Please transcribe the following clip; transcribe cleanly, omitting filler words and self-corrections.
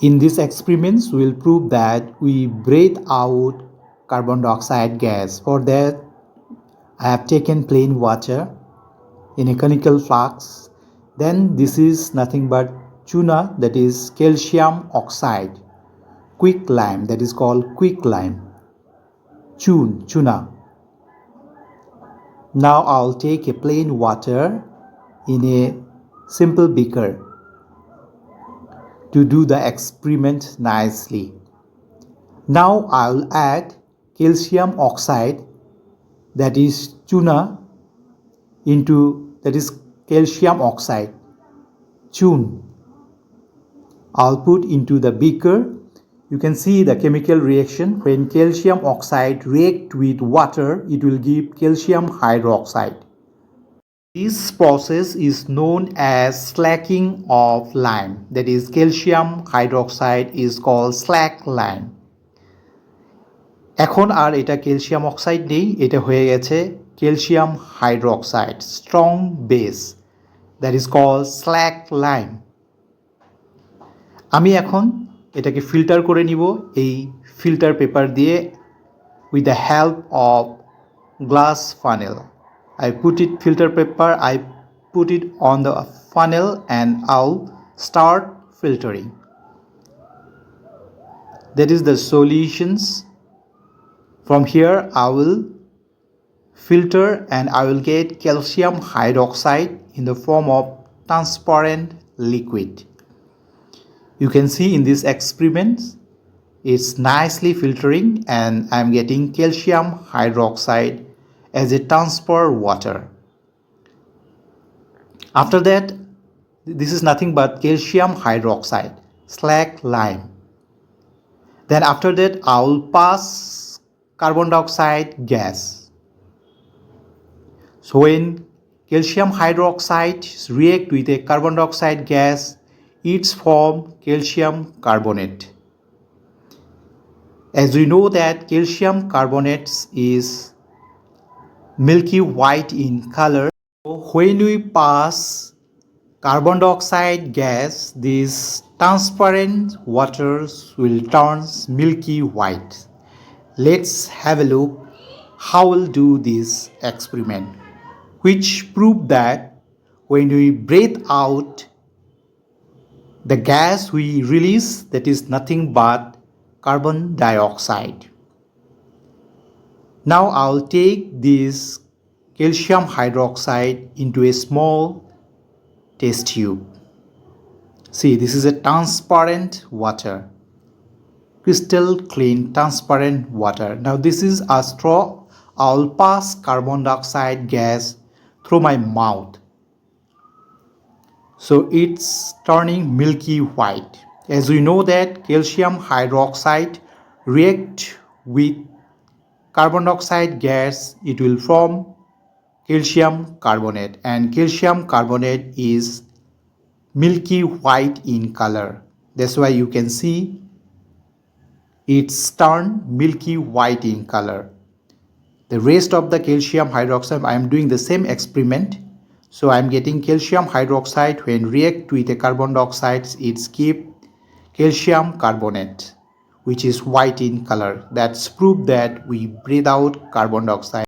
In these experiments, we'll prove that we breathe out carbon dioxide gas. For that, I have taken plain water in a conical flask. Then this is nothing but tuna, that is calcium oxide, quicklime, that is called quicklime, tuna. Now I'll take a plain water in a simple beaker to do the experiment nicely. Now I'll add calcium oxide, that is tuna, into that is calcium oxide, tune. I'll put into the beaker. You can see the chemical reaction. When calcium oxide react with water, it will give calcium hydroxide. This process is known as slacking of lime. That is, calcium hydroxide is called slack lime. এখন আর এটা calcium oxide নেই, এটা হয়ে গেছে calcium hydroxide, strong base, that is called slaked lime. আমি এখন এটাকে filter করে নিব এই ফিল্টার পেপার দিয়ে with the help of glass funnel. I put it filter paper, I put it on the funnel and I'll start filtering. That is the solutions. From here I will filter and I will get calcium hydroxide in the form of transparent liquid. You can see in this experiment it's nicely filtering and I'm getting calcium hydroxide as a transparent water. After that, this is nothing but calcium hydroxide, slack lime. Then after that I will pass carbon dioxide gas. So when calcium hydroxide react with a carbon dioxide gas, it's form calcium carbonate. As we know that calcium carbonate is milky white in color. So when we pass carbon dioxide gas, these transparent waters will turn milky white. Let's have a look how we'll do this experiment, which prove that when we breathe out the gas we release, that is nothing but carbon dioxide. Now I'll take this calcium hydroxide into a small test tube. See, this is a transparent water, crystal clean transparent water. Now this is a straw. I'll pass carbon dioxide gas through my mouth. So it's turning milky white. As we know that calcium hydroxide react with carbon dioxide gas, it will form calcium carbonate, and calcium carbonate is milky white in color. That's why you can see it's turned milky white in color. The rest of the calcium hydroxide, I am doing the same experiment. So I am getting calcium hydroxide when react with a carbon dioxide, it's keep calcium carbonate, which is white in color. That's proof that we breathe out carbon dioxide.